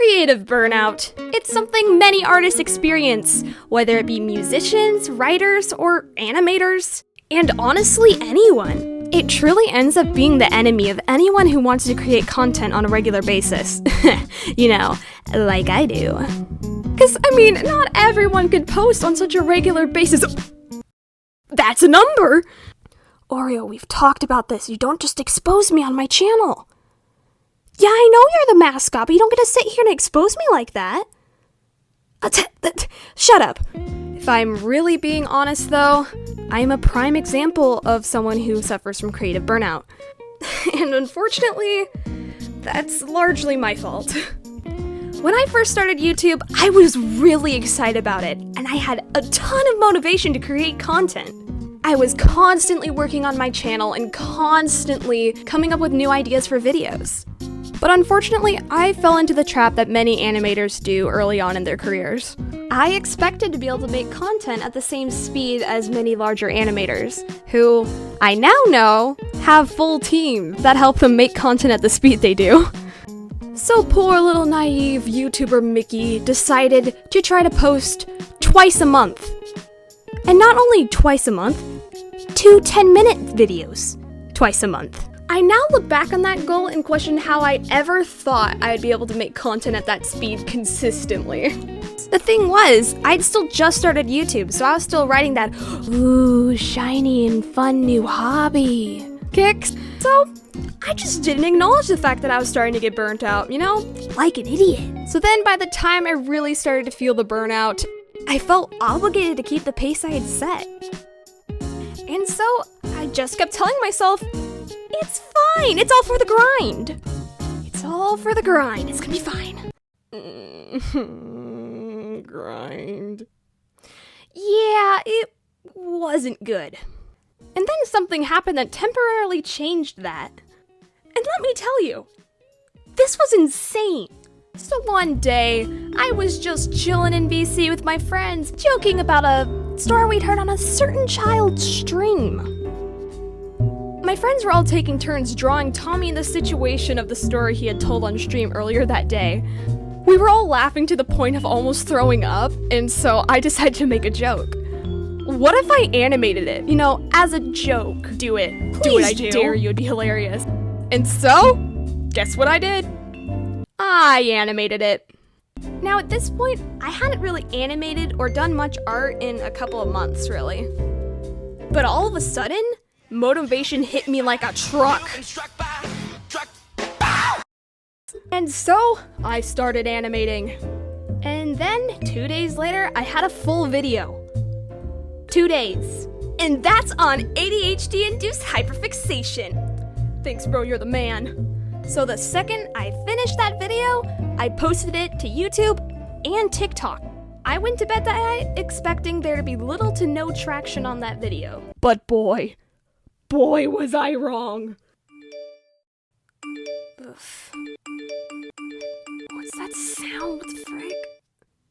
Creative burnout. It's something many artists experience, whether it be musicians, writers, or animators. And honestly, anyone. It truly ends up being the enemy of anyone who wants to create content on a regular basis. You know, like I do. Because, I mean, not everyone could post on such a regular basis. That's a number! Oreo, we've talked about this. You don't just expose me on my channel. Yeah, I know you're the mascot, but you don't get to sit here and expose me like that. Shut up. If I'm really being honest, though, I'm a prime example of someone who suffers from creative burnout. And unfortunately, that's largely my fault. When I first started YouTube, I was really excited about it, and I had a ton of motivation to create content. I was constantly working on my channel and constantly coming up with new ideas for videos. But unfortunately, I fell into the trap that many animators do early on in their careers. I expected to be able to make content at the same speed as many larger animators, who I now know have full teams that help them make content at the speed they do. So poor little naive YouTuber Mickey decided to try to post twice a month. And not only twice a month, 2 10-minute videos twice a month. I now look back on that goal and question how I ever thought I'd be able to make content at that speed consistently. The thing was, I'd still just started YouTube, so I was still writing that, ooh, shiny and fun new hobby kicks. So I just didn't acknowledge the fact that I was starting to get burnt out, you know? Like an idiot. So then by the time I really started to feel the burnout, I felt obligated to keep the pace I had set. And so I just kept telling myself, it's fine, it's all for the grind. It's all for the grind, it's gonna be fine. Grind. Yeah, it wasn't good. And then something happened that temporarily changed that. And let me tell you, this was insane. So one day, I was just chilling in BC with my friends, joking about a story we'd heard on a certain child's stream. My friends were all taking turns drawing Tommy in the situation of the story he had told on stream earlier that day. We were all laughing to the point of almost throwing up, and so I decided to make a joke. What if I animated it? You know, as a joke. Do it. Do it, I dare you, it'd be hilarious. And so, guess what I did? I animated it. Now at this point, I hadn't really animated or done much art in a couple of months, really. But all of a sudden, motivation hit me like a truck. And so, I started animating. And then, 2 days later, I had a full video. 2 days. And that's on ADHD-induced hyperfixation. Thanks, bro, you're the man. So the second I finished that video, I posted it to YouTube and TikTok. I went to bed that night expecting there to be little to no traction on that video. But boy was I wrong. Oof. What's that sound? What the frick?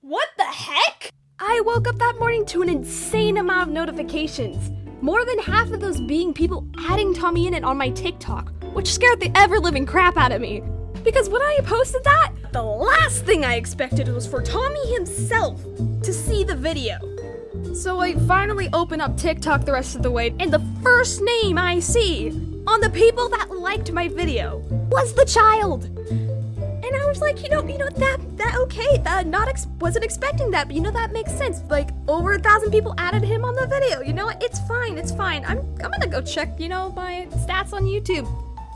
What the heck? I woke up that morning to an insane amount of notifications. More than half of those being people adding Tommyinnit on my TikTok, which scared the ever-living crap out of me. Because when I posted that, the last thing I expected was for Tommy himself to see the video. So I finally open up TikTok the rest of the way, and the first name I see on the people that liked my video was the child. And I was like, you know, that okay, wasn't expecting that, but you know, that makes sense. Like, over 1,000 people added him on the video, you know what, it's fine. I'm gonna go check, you know, my stats on YouTube.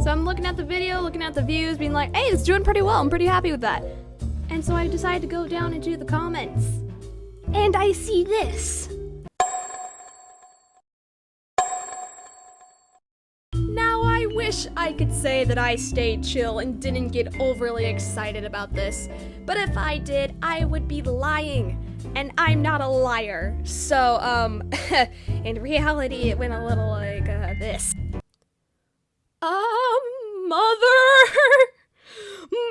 So I'm looking at the video, looking at the views, being like, hey, it's doing pretty well, I'm pretty happy with that. And so I decided to go down into the comments. And I see this. Now I wish I could say that I stayed chill and didn't get overly excited about this. But if I did, I would be lying. And I'm not a liar. So, in reality, it went a little like, this. Mother!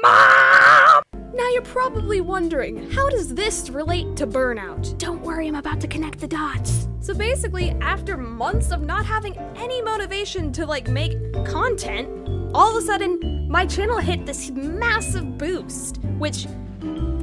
Mom! Now you're probably wondering, how does this relate to burnout? Don't worry, I'm about to connect the dots. So basically, after months of not having any motivation to, like, make content, all of a sudden, my channel hit this massive boost, which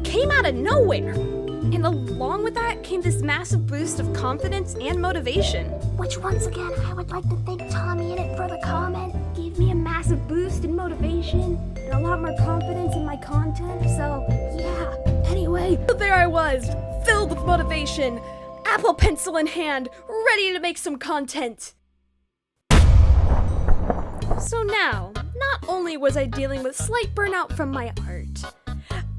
came out of nowhere. And along with that came this massive boost of confidence and motivation. Which once again, I would like to thank Tommyinnit for the comment. Gave me a massive boost in motivation and a lot more confidence in my content, so yeah. Anyway, There I was, filled with motivation, Apple Pencil in hand, ready to make some content. So now, not only was I dealing with slight burnout from my art,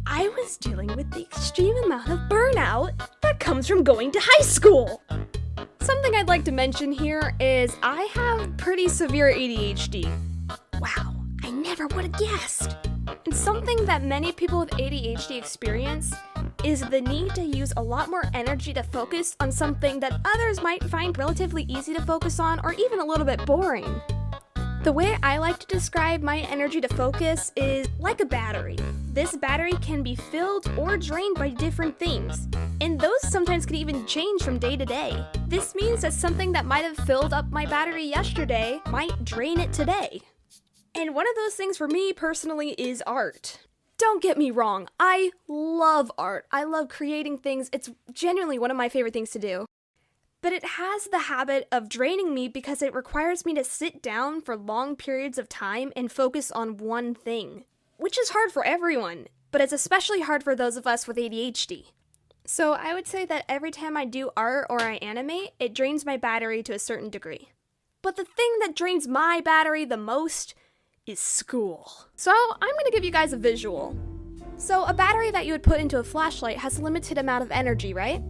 I was dealing with the extreme amount of burnout that comes from going to high school. Something I'd like to mention here is I have pretty severe ADHD. Wow, I never would have guessed. And something that many people with ADHD experience is the need to use a lot more energy to focus on something that others might find relatively easy to focus on or even a little bit boring. The way I like to describe my energy to focus is like a battery. This battery can be filled or drained by different things, and those sometimes can even change from day to day. This means that something that might have filled up my battery yesterday might drain it today. And one of those things for me personally is art. Don't get me wrong, I love art. I love creating things. It's genuinely one of my favorite things to do. But it has the habit of draining me because it requires me to sit down for long periods of time and focus on one thing, which is hard for everyone, but it's especially hard for those of us with ADHD. So I would say that every time I do art or I animate, it drains my battery to a certain degree. But the thing that drains my battery the most is school. So I'm going to give you guys a visual. So a battery that you would put into a flashlight has a limited amount of energy, right?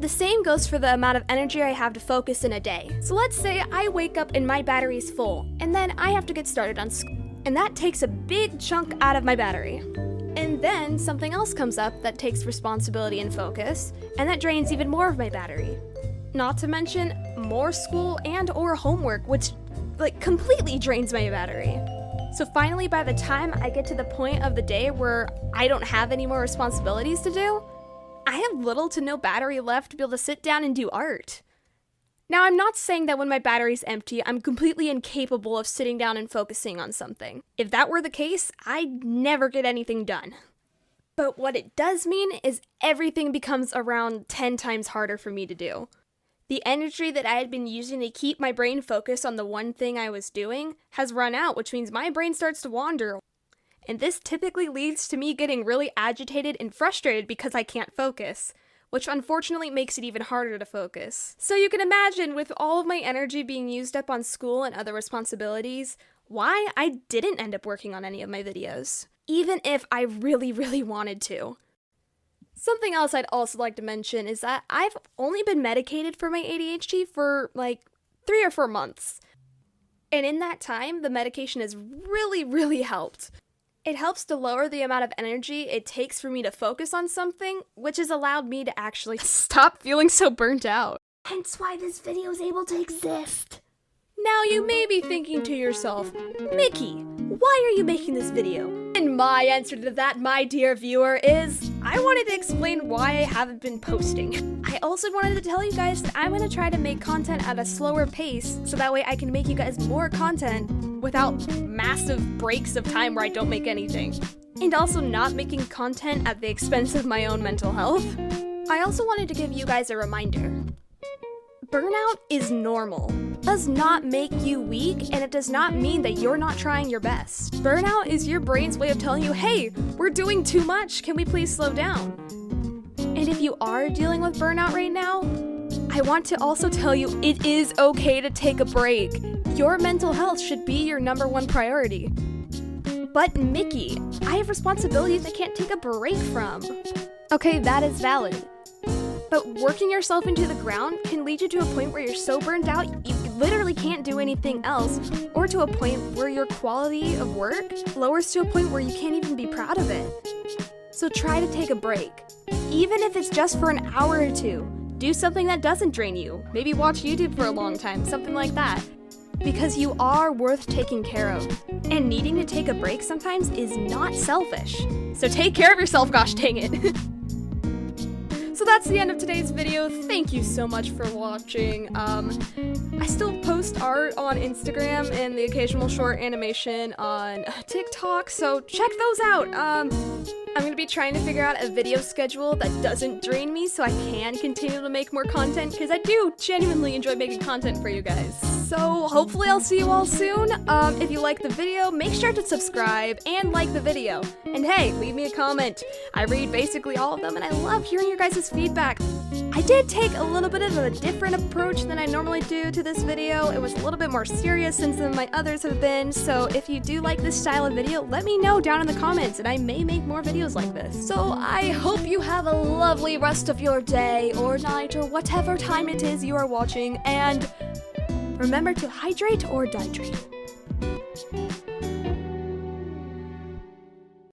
The same goes for the amount of energy I have to focus in a day. So let's say I wake up and my battery is full, and then I have to get started on school. And that takes a big chunk out of my battery. And then something else comes up that takes responsibility and focus, and that drains even more of my battery. Not to mention more school and or homework, which completely drains my battery. So finally, by the time I get to the point of the day where I don't have any more responsibilities to do, I have little to no battery left to be able to sit down and do art. Now, I'm not saying that when my battery's empty, I'm completely incapable of sitting down and focusing on something. If that were the case, I'd never get anything done. But what it does mean is everything becomes around 10 times harder for me to do. The energy that I had been using to keep my brain focused on the one thing I was doing has run out, which means my brain starts to wander. And this typically leads to me getting really agitated and frustrated because I can't focus, which unfortunately makes it even harder to focus. So you can imagine, with all of my energy being used up on school and other responsibilities, why I didn't end up working on any of my videos, even if I really, really wanted to. Something else I'd also like to mention is that I've only been medicated for my ADHD for 3 or 4 months. And in that time, the medication has really, really helped. It helps to lower the amount of energy it takes for me to focus on something, which has allowed me to actually stop feeling so burnt out. hence why this video is able to exist. Now you may be thinking to yourself, Mickey, why are you making this video? And my answer to that, my dear viewer, is I wanted to explain why I haven't been posting. I also wanted to tell you guys that I'm going to try to make content at a slower pace so that way I can make you guys more content without massive breaks of time where I don't make anything. And also not making content at the expense of my own mental health. I also wanted to give you guys a reminder. Burnout is normal. It does not make you weak, and it does not mean that you're not trying your best. Burnout is your brain's way of telling you, hey, we're doing too much, can we please slow down? And if you are dealing with burnout right now, I want to also tell you it is okay to take a break. Your mental health should be your #1 priority. But Mickey, I have responsibilities I can't take a break from. Okay, that is valid. But working yourself into the ground can lead you to a point where you're so burnt out you literally can't do anything else, or to a point where your quality of work lowers to a point where you can't even be proud of it. So try to take a break. Even if it's just for an hour or two. Do something that doesn't drain you. Maybe watch YouTube for a long time, something like that. Because you are worth taking care of. And needing to take a break sometimes is not selfish. So take care of yourself, gosh dang it. So So that's the end of today's video. Thank you so much for watching. I still post art on Instagram and the occasional short animation on TikTok, so check those out. I'm gonna be trying to figure out a video schedule that doesn't drain me so I can continue to make more content, because I do genuinely enjoy making content for you guys. So hopefully I'll see you all soon. If you like the video, make sure to subscribe and like the video. And hey, leave me a comment. I read basically all of them and I love hearing your guys' feedback. I did take a little bit of a different approach than I normally do to this video. It was a little bit more serious than some of my others have been, so if you do like this style of video, let me know down in the comments and I may make more videos like this. So I hope you have a lovely rest of your day or night or whatever time it is you are watching, and remember to hydrate or dihydrate.